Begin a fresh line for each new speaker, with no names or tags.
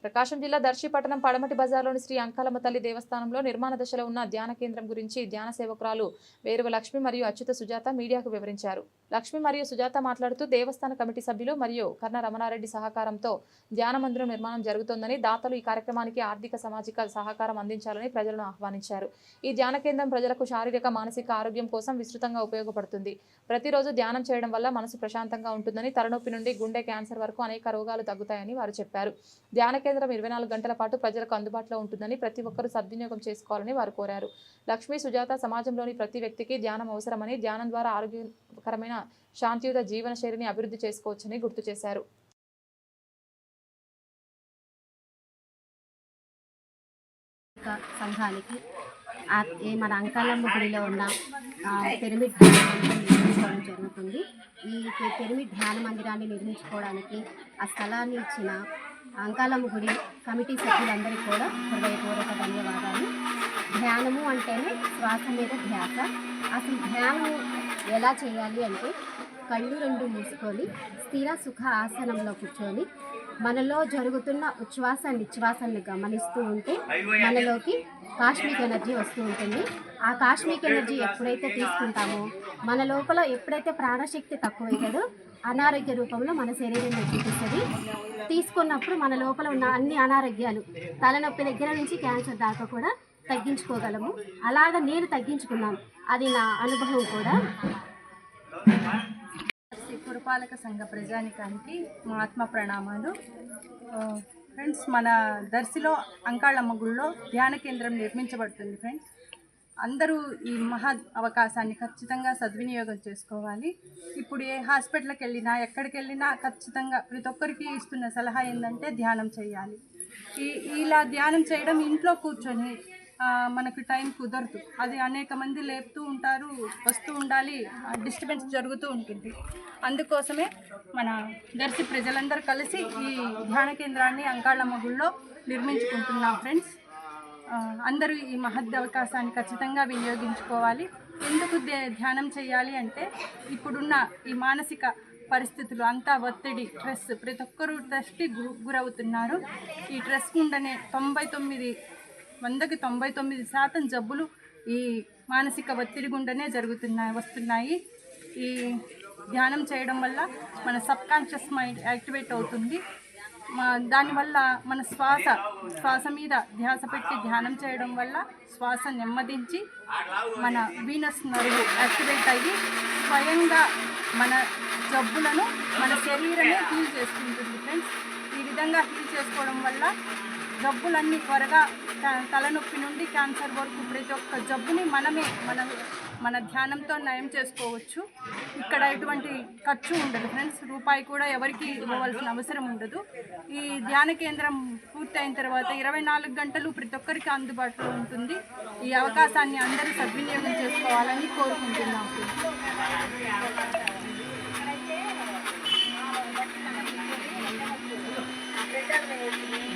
ప్రకాశం జిల్లా దర్శి పట్టణం పడమటి బజార్లోని శ్రీ అంకాలమ్మ తల్లి దేవస్థానంలో నిర్మాణ దశలో ఉన్న ధ్యాన కేంద్రం గురించి ధ్యాన సేవకురాలు వేరువ లక్ష్మి మరియు అచ్యుత సుజాత మీడియాకు వివరించారు. లక్ష్మి మరియు సుజాత మాట్లాడుతూ దేవస్థాన కమిటీ సభ్యులు మరియు కర్ణ రమణారెడ్డి సహకారంతో ధ్యాన మందిరం నిర్మాణం జరుగుతోందని, దాతలు ఈ కార్యక్రమానికి ఆర్థిక సామాజిక సహకారం అందించాలని ప్రజలను ఆహ్వానించారు. ఈ ధ్యాన కేంద్రం ప్రజలకు శారీరక మానసిక ఆరోగ్యం కోసం విస్తృతంగా ఉపయోగపడుతుంది. ప్రతిరోజు ధ్యానం చేయడం వల్ల మనసు ప్రశాంతంగా ఉంటుందని, తలనొప్పి నుండి గుండె క్యాన్సర్ వరకు అనేక రోగాలు తగ్గుతాయని వారు చెప్పారు. ధ్యాన కేంద్రం 24 గంటల పాటు ప్రజలకు అందుబాటులో ఉంటుందని, ప్రతి ఒక్కరూ సద్వినియోగం చేసుకోవాలని వారు కోరారు. లక్ష్మీ సుజాత సమాజంలోని ప్రతి వ్యక్తికి ధ్యానం అవసరమని, ధ్యానం ద్వారా ఆరోగ్యకరమైన శాంతియుత జీవన శైలిని అభివృద్ధి చేసుకోవచ్చని గుర్తు చేశారు.
సంఘానికి మన అంకాలమ్మ గుడిలో ఉన్న పిరమిడ్ నిర్మించుకోవడం జరుగుతుంది. ఈ పిరమిడ్ ధ్యాన మందిరాన్ని నిర్మించుకోవడానికి ఆ స్థలాన్ని ఇచ్చిన అంకాలమ్మ గుడి కమిటీ సభ్యులందరికీ కూడా హృదయపూర్వక ధన్యవాదాలు. ధ్యానము అంటేనే శ్వాస మీద ధ్యాస. అసలు ధ్యానం ఎలా చేయాలి అంటే కళ్ళు రెండు మూసుకొని స్థిర సుఖ ఆసనంలో కూర్చొని మనలో జరుగుతున్న ఉచ్ఛ్వాస నిశ్వాసాన్ని గమనిస్తూ ఉంటే మనలోకి కాస్మిక్ ఎనర్జీ వస్తూ ఉంటుంది. ఆ కాస్మిక్ ఎనర్జీ ఎప్పుడైతే తీసుకుంటామో మన లోపల ఎప్పుడైతే ప్రాణశక్తి తక్కువైతుందో అనారోగ్య రూపంలో మన శరీరంలో చూపిస్తుంది. తీసుకున్నప్పుడు మన లోపల ఉన్న అన్ని అనారోగ్యాలు తలనొప్పి దగ్గర నుంచి క్యాన్సర్ దాకా కూడా తగ్గించుకోగలము. అలాగా నేను తగ్గించుకున్నాను, అది నా అనుభవం కూడా.
పురపాలక సంఘ ప్రజానికానికి మా ఆత్మ ప్రణామాలు. ఫ్రెండ్స్, మన దర్శిలో అంకాళమ్మ గుడిలో ధ్యాన కేంద్రం నిర్మించబడుతుంది. ఫ్రెండ్స్, అందరూ ఈ మహా అవకాశాన్ని ఖచ్చితంగా సద్వినియోగం చేసుకోవాలి. ఇప్పుడు ఏ హాస్పిటల్కి వెళ్ళినా ఎక్కడికి వెళ్ళినా ఖచ్చితంగా ప్రతి ఒక్కరికి ఇస్తున్న సలహా ఏంటంటే ధ్యానం చేయాలి. ఇలా ధ్యానం చేయడం ఇంట్లో కూర్చొని మనకు టైం కుదరదు. అది అనేక మంది లేపుతూ ఉంటారు, వస్తూ ఉండాలి, డిస్టర్బెన్స్ జరుగుతూ ఉంటుంది. అందుకోసమే మన దర్శి ప్రజలందరూ కలిసి ఈ ధ్యాన కేంద్రాన్ని అంకాళమ్మ గుడిలో నిర్మించుకుంటున్నాం. ఫ్రెండ్స్, అందరూ ఈ మహద్ అవకాశాన్ని ఖచ్చితంగా వినియోగించుకోవాలి. ఎందుకు ధ్యానం చేయాలి అంటే ఇప్పుడున్న ఈ మానసిక పరిస్థితులు అంతా ఒత్తిడి, స్ట్రెస్, ప్రతి ఒక్కరూ స్ట్రెస్కి గురవుతున్నారు. ఈ స్ట్రెస్ గుండనే 99% జబ్బులు ఈ మానసిక ఒత్తిడి గుండనే వస్తున్నాయి. ఈ ధ్యానం చేయడం వల్ల మన సబ్కాన్షియస్ మైండ్ యాక్టివేట్ అవుతుంది. దానివల్ల మన శ్వాస మీద ధ్యాస పెట్టి ధ్యానం చేయడం వల్ల శ్వాస నెమ్మదించి మన వీనస్ నర్వ్ యాక్టివేట్ అయ్యి స్వయంగా మన జబ్బులను మన శరీరమే హీల్ చేసుకుంటుంది. ఫ్రెండ్స్, ఈ విధంగా హీల్ చేసుకోవడం వల్ల జబ్బులన్నీ త్వరగా తలనొప్పి నుండి క్యాన్సర్ వరకు ప్రతి ఒక్క జబ్బుని మనమే మన ధ్యానంతో నయం చేసుకోవచ్చు. ఇక్కడ ఎటువంటి ఖర్చు ఉండదు. ఫ్రెండ్స్, రూపాయి కూడా ఎవరికి ఇవ్వవలసిన అవసరం ఉండదు. ఈ ధ్యాన కేంద్రం పూర్తయిన తర్వాత 24 గంటలు ప్రతి ఒక్కరికి అందుబాటులో ఉంటుంది. ఈ అవకాశాన్ని అందరూ సద్వినియోగం చేసుకోవాలని కోరుకుంటున్నాము.